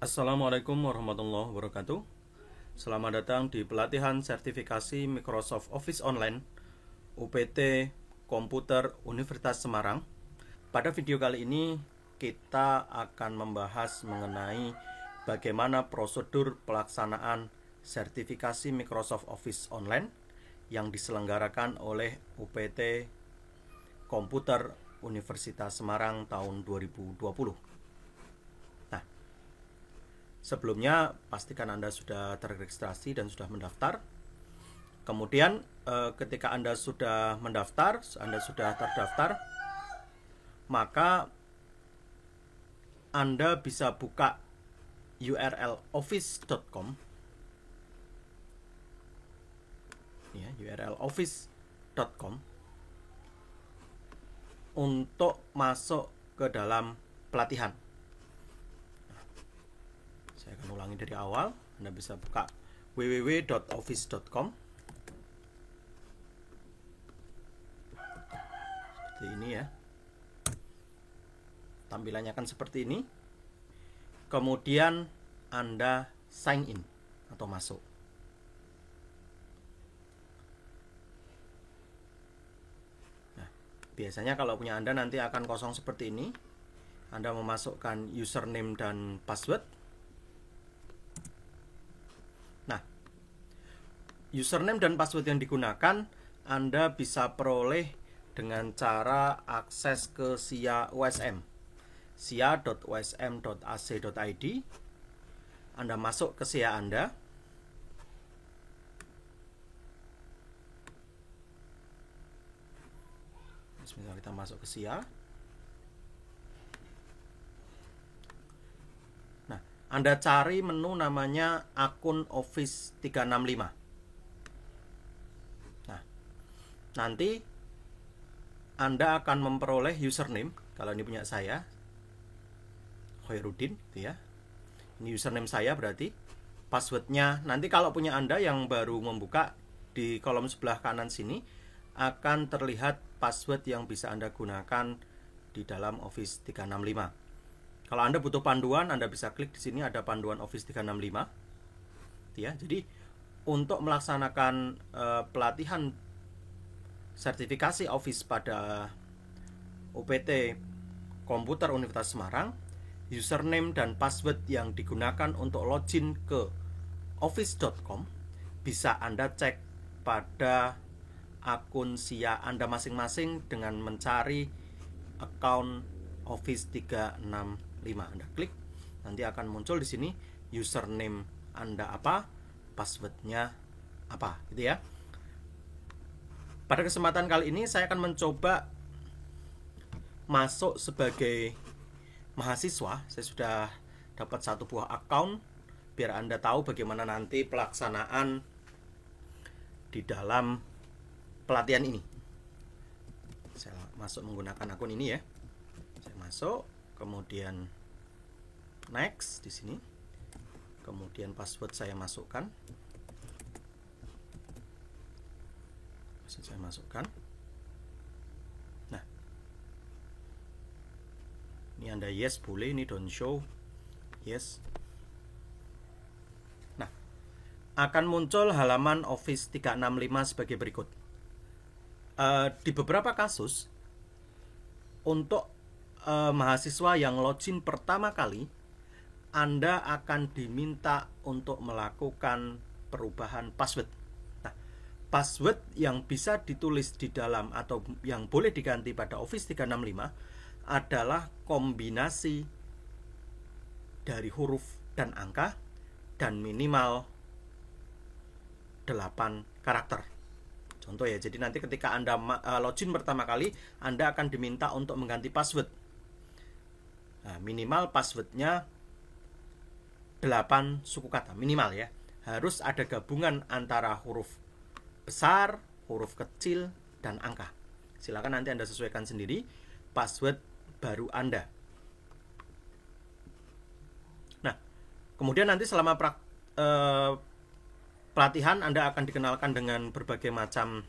Assalamualaikum warahmatullahi wabarakatuh. Selamat datang di pelatihan sertifikasi Microsoft Office Online UPT Komputer Universitas Semarang. Pada video kali ini kita akan membahas mengenai bagaimana prosedur pelaksanaan sertifikasi Microsoft Office Online yang diselenggarakan oleh UPT Komputer Universitas Semarang tahun 2020. Sebelumnya pastikan Anda sudah terregistrasi dan sudah mendaftar. Kemudian ketika Anda sudah mendaftar, Anda sudah terdaftar, maka Anda bisa buka URL office.com ya, URL office.com untuk masuk ke dalam pelatihan. Saya akan ulangi dari awal. Anda bisa buka www.office.com seperti ini ya. Tampilannya akan seperti ini. Kemudian Anda sign in atau masuk. Nah, biasanya kalau punya Anda nanti akan kosong seperti ini. Anda memasukkan username dan password. Username dan password yang digunakan Anda bisa peroleh dengan cara akses ke SIA USM, sia.usm.ac.id. Anda masuk ke SIA Anda. Misalnya kita masuk ke SIA. Nah, Anda cari menu namanya akun Office 365. Nanti Anda akan memperoleh username. Kalau ini punya saya, Khairuddin, gitu ya. Ini username saya berarti. Passwordnya nanti kalau punya Anda yang baru membuka, di kolom sebelah kanan sini akan terlihat password yang bisa Anda gunakan di dalam Office 365. Kalau Anda butuh panduan, Anda bisa klik di sini, ada panduan Office 365. Gitu ya. Jadi untuk melaksanakan pelatihan sertifikasi Office pada UPT Komputer Universitas Semarang, username dan password yang digunakan untuk login ke office.com bisa Anda cek pada akun SIA Anda masing-masing dengan mencari account Office 365. Anda klik, nanti akan muncul di sini username Anda apa, passwordnya apa, gitu ya. Pada kesempatan kali ini saya akan mencoba masuk sebagai mahasiswa. Saya sudah dapat satu buah account biar Anda tahu bagaimana nanti pelaksanaan di dalam pelatihan ini. Saya masuk menggunakan akun ini ya. Saya masuk, kemudian next di sini. Kemudian password saya masukkan. Saya masukkan. Nah, ini Anda yes boleh, ini don't show yes. Nah, akan muncul halaman Office 365 sebagai berikut. Di beberapa kasus untuk mahasiswa yang login pertama kali, Anda akan diminta untuk melakukan perubahan password. Password yang bisa ditulis di dalam atau yang boleh diganti pada Office 365 adalah kombinasi dari huruf dan angka dan minimal 8 karakter. Contoh ya, jadi nanti ketika Anda login pertama kali, Anda akan diminta untuk mengganti password. Nah, minimal passwordnya 8 suku kata, minimal ya. Harus ada gabungan antara huruf besar, huruf kecil, dan angka. Silakan nanti Anda sesuaikan sendiri password baru Anda. Nah, kemudian nanti selama pelatihan Anda akan dikenalkan dengan berbagai macam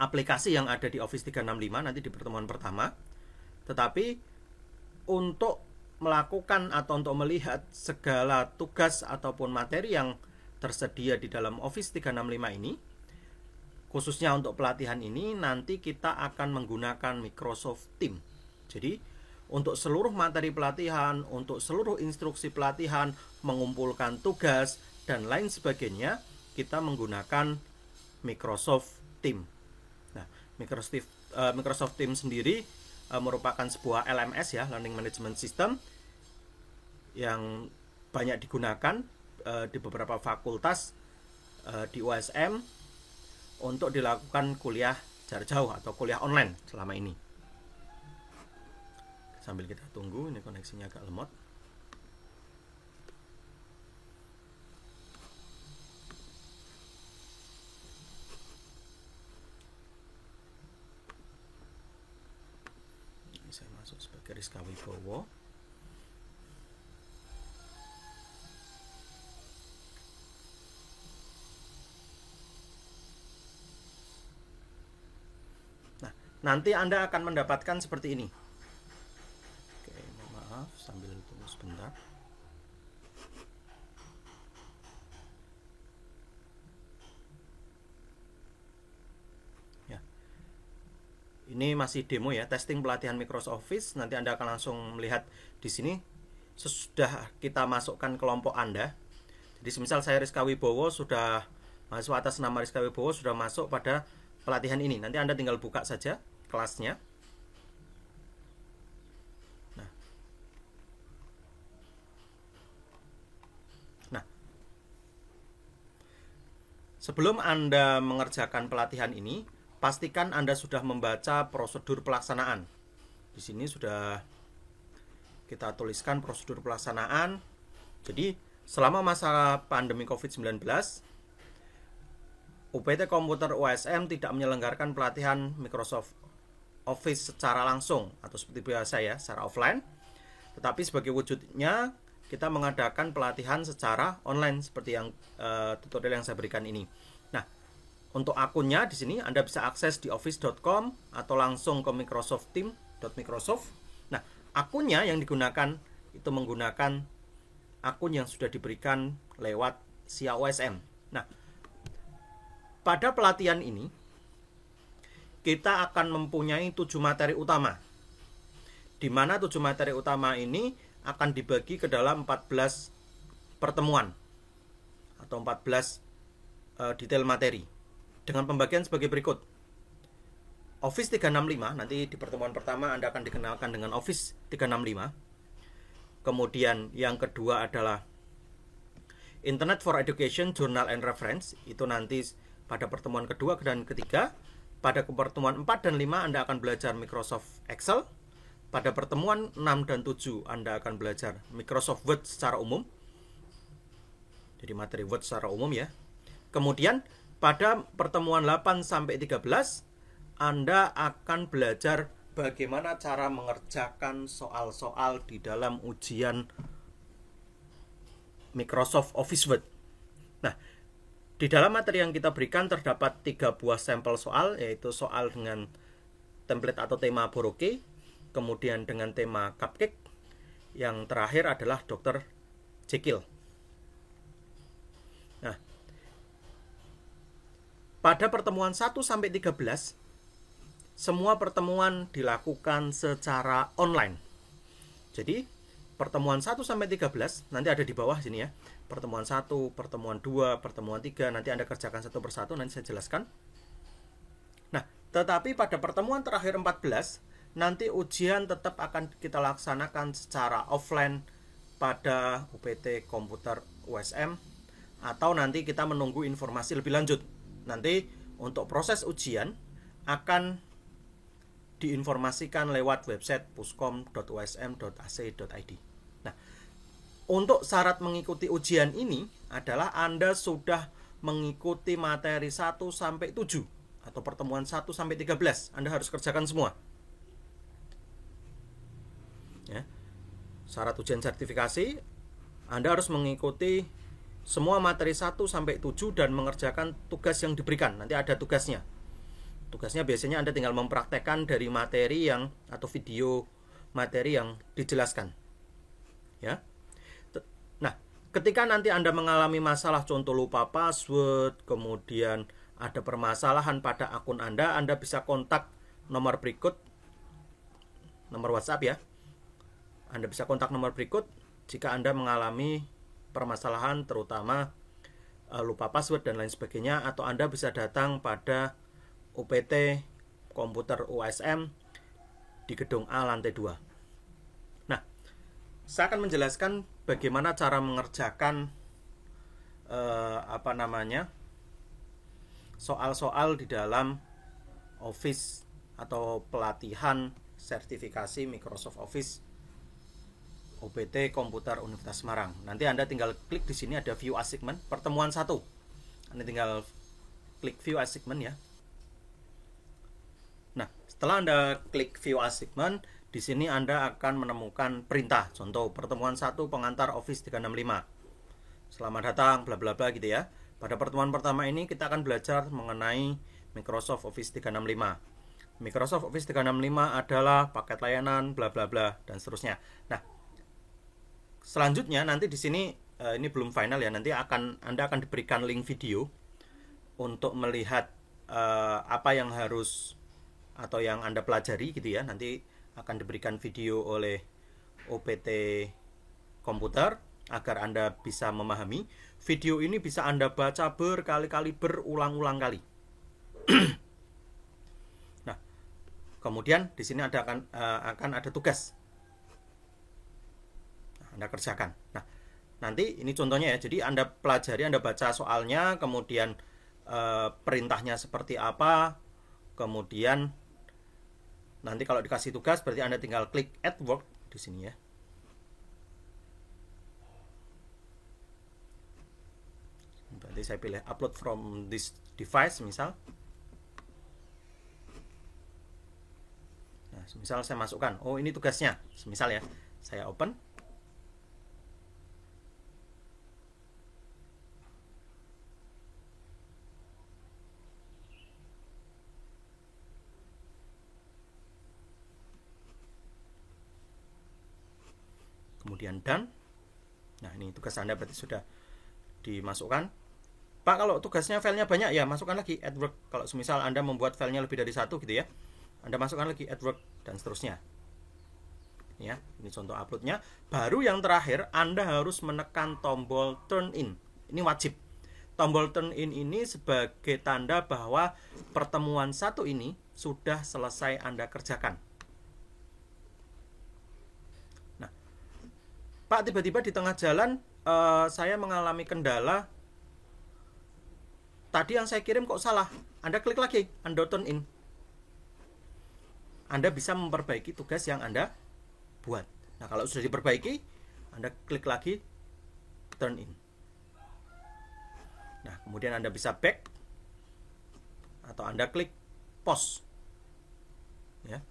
aplikasi yang ada di Office 365 nanti di pertemuan pertama. Tetapi untuk melakukan atau untuk melihat segala tugas ataupun materi yang tersedia di dalam Office 365 ini, khususnya untuk pelatihan ini, nanti kita akan menggunakan Microsoft Teams. Jadi, untuk seluruh materi pelatihan, untuk seluruh instruksi pelatihan, mengumpulkan tugas, dan lain sebagainya, kita menggunakan Microsoft Teams. Nah, Microsoft Teams sendiri merupakan sebuah LMS ya, Learning Management System, yang banyak digunakan di beberapa fakultas di USM untuk dilakukan kuliah jarak jauh atau kuliah online selama ini. Sambil kita tunggu, ini koneksinya agak lemot. Ini saya masuk sebagai Rizka Wibowo. Nanti Anda akan mendapatkan seperti ini. Oke, maaf, sambil tunggu sebentar. Ya. Ini masih demo ya, testing pelatihan Microsoft Office. Nanti Anda akan langsung melihat di sini sesudah kita masukkan kelompok Anda. Jadi semisal saya Rizka Wibowo, sudah mahasiswa atas nama Rizka Wibowo sudah masuk pada pelatihan ini. Nanti Anda tinggal buka saja kelasnya. Nah, sebelum Anda mengerjakan pelatihan ini, pastikan Anda sudah membaca prosedur pelaksanaan. Di sini sudah kita tuliskan prosedur pelaksanaan. Jadi, selama masa pandemi COVID-19, UPT Komputer USM tidak menyelenggarakan pelatihan Microsoft Office secara langsung atau seperti biasa ya, secara offline. Tetapi sebagai wujudnya kita mengadakan pelatihan secara online seperti yang tutorial yang saya berikan ini. Nah, untuk akunnya di sini Anda bisa akses di office.com atau langsung ke microsoftteam.microsoft. Nah, akunnya yang digunakan itu menggunakan akun yang sudah diberikan lewat SIA OSM. Nah, pada pelatihan ini kita akan mempunyai 7 materi utama, di mana 7 materi utama ini akan dibagi ke dalam 14 pertemuan atau 14 detail materi dengan pembagian sebagai berikut. Office 365, nanti di pertemuan pertama Anda akan dikenalkan dengan Office 365. Kemudian yang kedua adalah Internet for Education, Journal and Reference. Itu nanti pada pertemuan kedua dan ketiga. Pada pertemuan 4 dan 5 Anda akan belajar Microsoft Excel. Pada pertemuan 6 dan 7 Anda akan belajar Microsoft Word secara umum. Jadi materi Word secara umum ya. Kemudian pada pertemuan 8 sampai 13 Anda akan belajar bagaimana cara mengerjakan soal-soal di dalam ujian Microsoft Office Word. Nah, di dalam materi yang kita berikan terdapat 3 buah sampel soal, yaitu soal dengan template atau tema Boroke, kemudian dengan tema Cupcake, yang terakhir adalah Dr. Jekyll. Nah, pada pertemuan 1 sampai 13, semua pertemuan dilakukan secara online. Jadi, pertemuan 1 sampai 13 nanti ada di bawah sini ya. Pertemuan 1, pertemuan 2, pertemuan 3, nanti Anda kerjakan satu persatu, nanti saya jelaskan. Nah, tetapi pada pertemuan terakhir 14, nanti ujian tetap akan kita laksanakan secara offline pada UPT Komputer USM, atau nanti kita menunggu informasi lebih lanjut. Nanti untuk proses ujian akan diinformasikan lewat website puskom.usm.ac.id. Nah, untuk syarat mengikuti ujian ini adalah Anda sudah mengikuti materi 1 sampai 7 atau pertemuan 1 sampai 13. Anda harus kerjakan semua. Ya. Syarat ujian sertifikasi, Anda harus mengikuti semua materi 1 sampai 7 dan mengerjakan tugas yang diberikan. Nanti ada tugasnya. Tugasnya biasanya Anda tinggal mempraktekkan dari materi yang atau video materi yang dijelaskan. ya. Nah, ketika nanti Anda mengalami masalah, contoh lupa password, kemudian ada permasalahan pada akun Anda bisa kontak nomor berikut, nomor WhatsApp ya. Anda bisa kontak nomor berikut jika Anda mengalami permasalahan terutama lupa password dan lain sebagainya, atau Anda bisa datang pada UPT Komputer UASM di gedung A lantai 2. Nah, saya akan menjelaskan bagaimana cara mengerjakan soal-soal di dalam Office atau pelatihan sertifikasi Microsoft Office UPT Komputer Universitas Semarang. Nanti Anda tinggal klik di sini ada view assignment pertemuan 1. Anda tinggal klik view assignment ya. Nah, setelah Anda klik view assignment, di sini Anda akan menemukan perintah. Contoh pertemuan 1 pengantar Office 365. Selamat datang bla bla bla gitu ya. Pada pertemuan pertama ini kita akan belajar mengenai Microsoft Office 365. Microsoft Office 365 adalah paket layanan bla bla bla dan seterusnya. Nah, selanjutnya nanti di sini ini belum final ya. Nanti Anda akan diberikan link video untuk melihat apa yang harus atau yang Anda pelajari gitu ya. Nanti akan diberikan video oleh OPT komputer agar Anda bisa memahami. Video ini bisa Anda baca berkali-kali, berulang-ulang kali. Nah, kemudian di sini akan ada tugas. Anda kerjakan. Nah, nanti ini contohnya ya. Jadi Anda pelajari, Anda baca soalnya, kemudian perintahnya seperti apa, kemudian nanti kalau dikasih tugas berarti Anda tinggal klik add work di sini ya. Berarti saya pilih upload from this device misal. Nah, misal saya masukkan, oh ini tugasnya, misal ya. Saya open. Kemudian done. Nah, ini tugas Anda berarti sudah dimasukkan. Pak, kalau tugasnya filenya banyak ya masukkan lagi add work. Kalau semisal Anda membuat filenya lebih dari 1 gitu ya, Anda masukkan lagi add work dan seterusnya. Ya, ini contoh uploadnya. Baru yang terakhir Anda harus menekan tombol turn in. Ini wajib. Tombol turn in ini sebagai tanda bahwa pertemuan 1 ini sudah selesai Anda kerjakan. Nah, Pak, tiba-tiba di tengah jalan saya mengalami kendala. Tadi yang saya kirim kok salah. Anda klik lagi, Anda turn in. Anda bisa memperbaiki tugas yang Anda buat. Nah, kalau sudah diperbaiki, Anda klik lagi turn in. Nah, kemudian Anda bisa back atau Anda klik pause. Ya.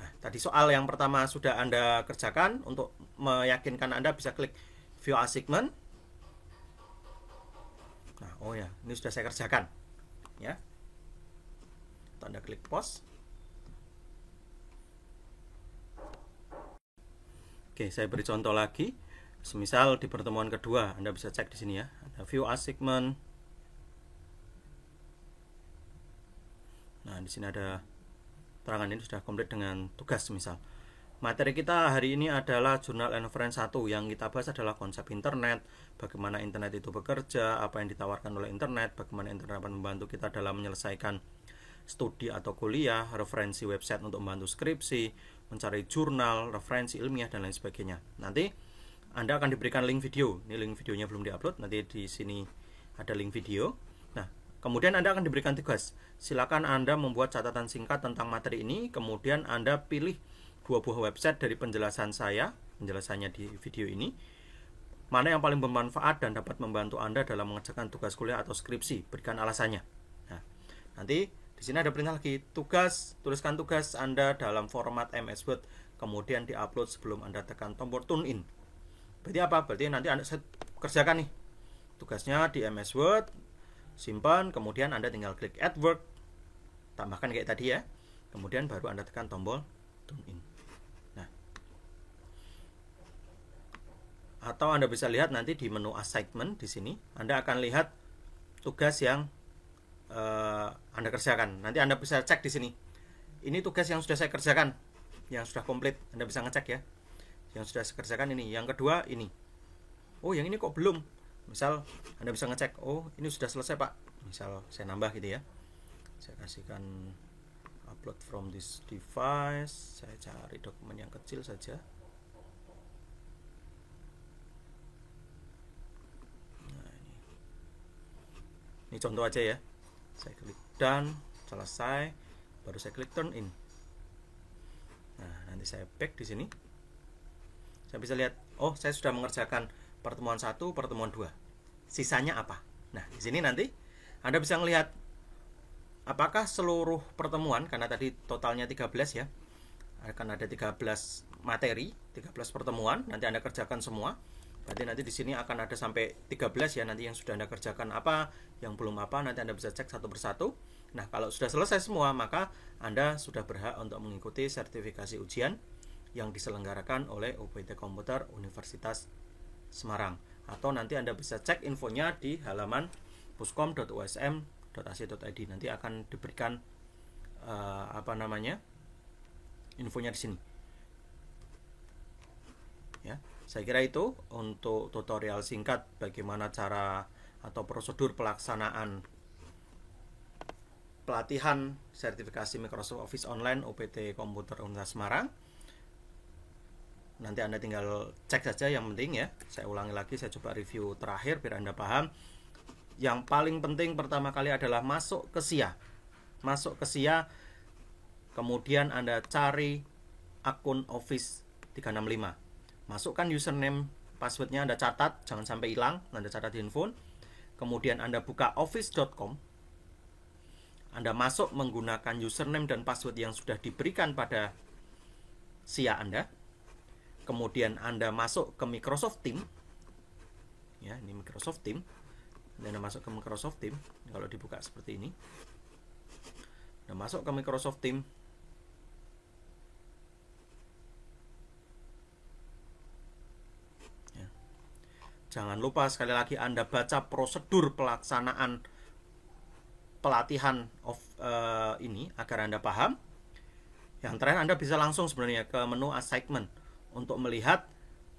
Nah, tadi soal yang pertama sudah Anda kerjakan. Untuk meyakinkan Anda bisa klik view assignment. Nah, oh ya, ini sudah saya kerjakan. Ya. Atau Anda klik pause. Oke, saya beri contoh lagi. Semisal di pertemuan kedua, Anda bisa cek di sini ya. Ada view assignment. Nah, di sini ada terangan ini sudah komplit dengan tugas misal. Materi kita hari ini adalah Jurnal and Reference 1. Yang kita bahas adalah konsep internet, bagaimana internet itu bekerja, apa yang ditawarkan oleh internet, bagaimana internet akan membantu kita dalam menyelesaikan studi atau kuliah, referensi website untuk membantu skripsi, mencari jurnal, referensi ilmiah, dan lain sebagainya. Nanti Anda akan diberikan link video. Ini link videonya belum diupload, nanti di sini ada link video. Nah, kemudian Anda akan diberikan tugas. Silakan Anda membuat catatan singkat tentang materi ini, kemudian Anda pilih 2 buah website dari penjelasannya di video ini, mana yang paling bermanfaat dan dapat membantu Anda dalam mengerjakan tugas kuliah atau skripsi. Berikan alasannya. Nah, nanti di sini ada perintah lagi, tuliskan tugas Anda dalam format MS Word, kemudian diupload sebelum Anda tekan tombol tune in. Berarti apa? Berarti nanti Anda kerjakan nih tugasnya di MS Word, simpan, kemudian Anda tinggal klik add work, tambahkan kayak tadi ya, kemudian baru Anda tekan tombol tune in. Nah, Atau Anda bisa lihat nanti di menu assignment di sini, Anda akan lihat tugas yang Anda kerjakan. Nanti Anda bisa cek di sini. Ini tugas yang sudah saya kerjakan, yang sudah komplit. Anda bisa ngecek ya. Yang sudah saya kerjakan ini. Yang kedua ini. Oh, yang ini kok belum? Misal Anda bisa ngecek, oh ini sudah selesai Pak. Misal saya nambah gitu ya. Saya kasihkan upload from this device. Saya cari dokumen yang kecil saja. Ini contoh aja ya. Saya klik done, selesai, baru saya klik turn in. Nah, nanti saya back di sini. Saya bisa lihat, oh saya sudah mengerjakan pertemuan 1, pertemuan 2. Sisanya apa? Nah, di sini nanti Anda bisa melihat apakah seluruh pertemuan, karena tadi totalnya 13 ya. Akan ada 13 materi, 13 pertemuan, nanti Anda kerjakan semua. Berarti nanti di sini akan ada sampai 13 ya, nanti yang sudah Anda kerjakan apa, yang belum apa, nanti Anda bisa cek satu persatu. Nah, kalau sudah selesai semua, maka Anda sudah berhak untuk mengikuti sertifikasi ujian yang diselenggarakan oleh UPT Komputer Universitas Semarang. Atau nanti Anda bisa cek infonya di halaman puskom.usm.ac.id. Nanti akan diberikan infonya di sini. Ya. Saya kira itu untuk tutorial singkat bagaimana cara atau prosedur pelaksanaan pelatihan sertifikasi Microsoft Office Online UPT Komputer Universitas Semarang. Nanti Anda tinggal cek saja, yang penting ya. Saya ulangi lagi, saya coba review terakhir biar Anda paham. Yang paling penting pertama kali adalah masuk ke SIA. Masuk ke SIA, kemudian Anda cari akun Office 365. Masukkan username, passwordnya Anda catat, jangan sampai hilang, Anda catat di handphone. Kemudian Anda buka office.com. Anda masuk menggunakan username dan password yang sudah diberikan pada SIA Anda. Kemudian Anda masuk ke Microsoft Teams. Ya, ini Microsoft Teams. Anda masuk ke Microsoft Teams. Kalau dibuka seperti ini. Anda masuk ke Microsoft Teams. Jangan lupa sekali lagi Anda baca prosedur pelaksanaan pelatihan ini agar Anda paham. Yang terakhir, Anda bisa langsung sebenarnya ke menu assignment untuk melihat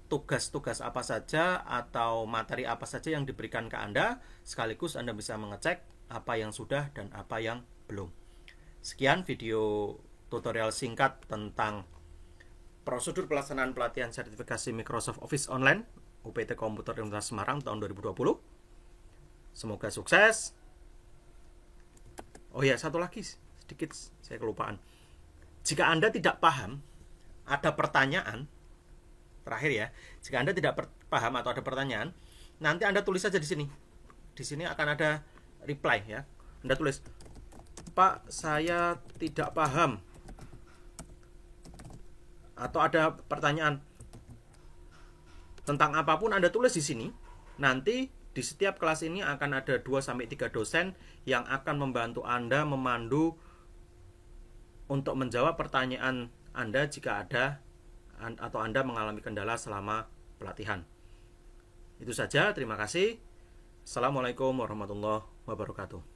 tugas-tugas apa saja atau materi apa saja yang diberikan ke Anda. Sekaligus Anda bisa mengecek apa yang sudah dan apa yang belum. Sekian video tutorial singkat tentang prosedur pelaksanaan pelatihan sertifikasi Microsoft Office Online UPT Komputer Universitas Semarang tahun 2020. Semoga sukses. Oh ya, satu lagi sedikit saya kelupaan. Jika Anda tidak paham, ada pertanyaan terakhir ya. Jika Anda tidak paham atau ada pertanyaan, nanti Anda tulis saja di sini. Di sini akan ada reply ya. Anda tulis, "Pak, saya tidak paham." Atau ada pertanyaan tentang apapun, Anda tulis di sini. Nanti di setiap kelas ini akan ada 2-3 dosen yang akan membantu Anda memandu untuk menjawab pertanyaan Anda jika ada atau Anda mengalami kendala selama pelatihan. Itu saja, terima kasih. Assalamualaikum warahmatullahi wabarakatuh.